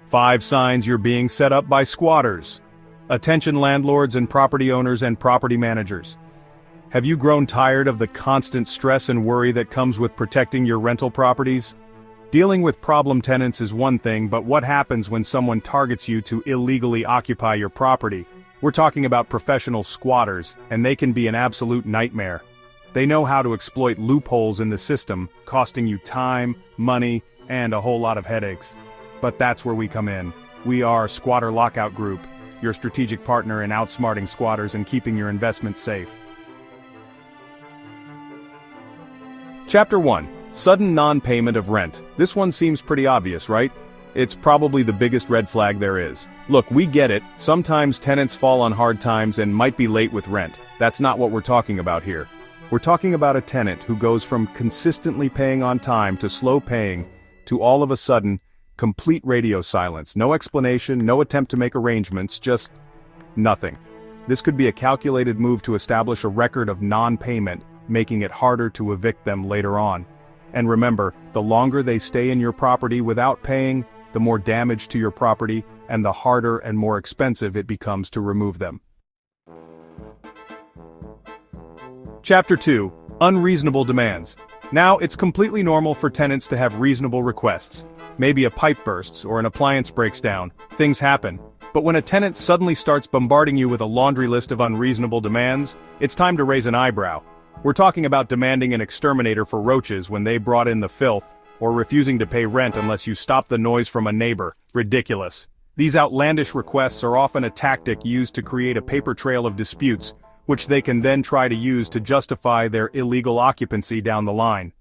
5 signs you're being set up by squatters. Attention landlords and property owners and property managers. Have you grown tired of the constant stress and worry that comes with protecting your rental properties? Dealing with problem tenants is one thing, but what happens when someone targets you to illegally occupy your property? We're talking about professional squatters, and they can be an absolute nightmare. They know how to exploit loopholes in the system, costing you time, money, and a whole lot of headaches. But that's where we come in. We are Squatter Lockout Group, your strategic partner in outsmarting squatters and keeping your investments safe. Chapter 1. Sudden non-payment of rent. This one seems pretty obvious, right? It's probably the biggest red flag there is. Look, we get it, sometimes tenants fall on hard times and might be late with rent. That's not what we're talking about here. We're talking about a tenant who goes from consistently paying on time to slow paying, to all of a sudden, complete radio silence. No explanation, no attempt to make arrangements, just nothing. This could be a calculated move to establish a record of non-payment, making it harder to evict them later on. And remember, the longer they stay in your property without paying, the more damage to your property, and the harder and more expensive it becomes to remove them. Chapter 2. Unreasonable demands. Now, it's completely normal for tenants to have reasonable requests. Maybe a pipe bursts or an appliance breaks down. Things happen. But when a tenant suddenly starts bombarding you with a laundry list of unreasonable demands, it's time to raise an eyebrow. We're talking about demanding an exterminator for roaches when they brought in the filth, or refusing to pay rent unless you stop the noise from a neighbor. Ridiculous. These outlandish requests are often a tactic used to create a paper trail of disputes, which they can then try to use to justify their illegal occupancy down the line.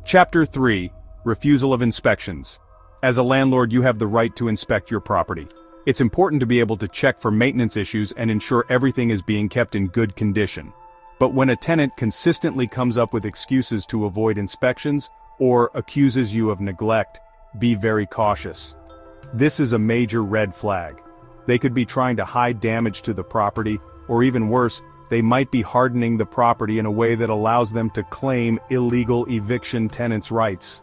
Chapter 3. Refusal of inspections. As a landlord, you have the right to inspect your property. It's important to be able to check for maintenance issues and ensure everything is being kept in good condition. But when a tenant consistently comes up with excuses to avoid inspections, or accuses you of neglect, be very cautious. This is a major red flag. They could be trying to hide damage to the property, or even worse, they might be hardening the property in a way that allows them to claim illegal eviction tenants' rights.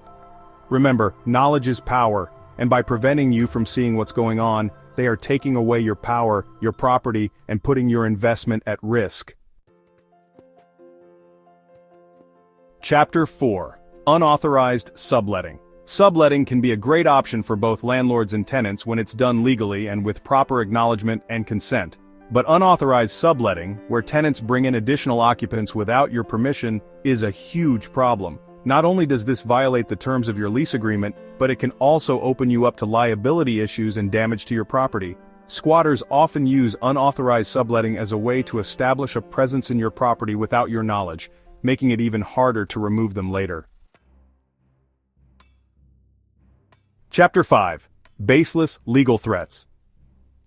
Remember, knowledge is power, and by preventing you from seeing what's going on, they are taking away your power, your property, and putting your investment at risk. Chapter 4. Unauthorized subletting. Subletting can be a great option for both landlords and tenants when it's done legally and with proper acknowledgement and consent. But unauthorized subletting, where tenants bring in additional occupants without your permission, is a huge problem. Not only does this violate the terms of your lease agreement, but it can also open you up to liability issues and damage to your property. Squatters often use unauthorized subletting as a way to establish a presence in your property without your knowledge, making it even harder to remove them later. Chapter 5. Baseless legal threats.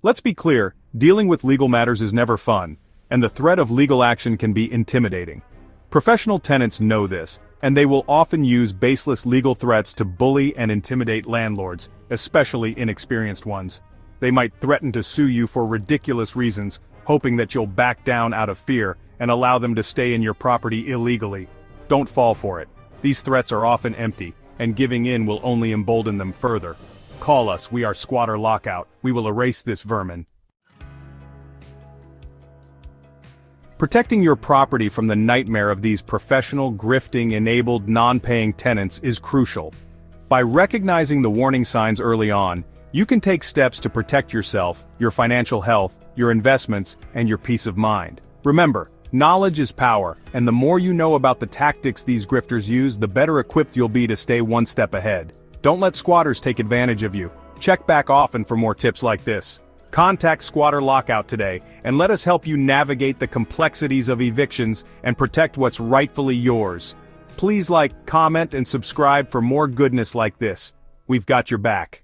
Let's be clear, dealing with legal matters is never fun, and the threat of legal action can be intimidating. Professional tenants know this, and they will often use baseless legal threats to bully and intimidate landlords, especially inexperienced ones. They might threaten to sue you for ridiculous reasons, hoping that you'll back down out of fear and allow them to stay in your property illegally. Don't fall for it. These threats are often empty, and giving in will only embolden them further. Call us, we are Squatter Lockout. We will erase this vermin. Protecting your property from the nightmare of these professional, grifting-enabled, non-paying tenants is crucial. By recognizing the warning signs early on, you can take steps to protect yourself, your financial health, your investments, and your peace of mind. Remember, knowledge is power, and the more you know about the tactics these grifters use, the better equipped you'll be to stay one step ahead. Don't let squatters take advantage of you. Check back often for more tips like this. Contact Squatter Lockout today, and let us help you navigate the complexities of evictions and protect what's rightfully yours. Please like, comment, and subscribe for more goodness like this. We've got your back.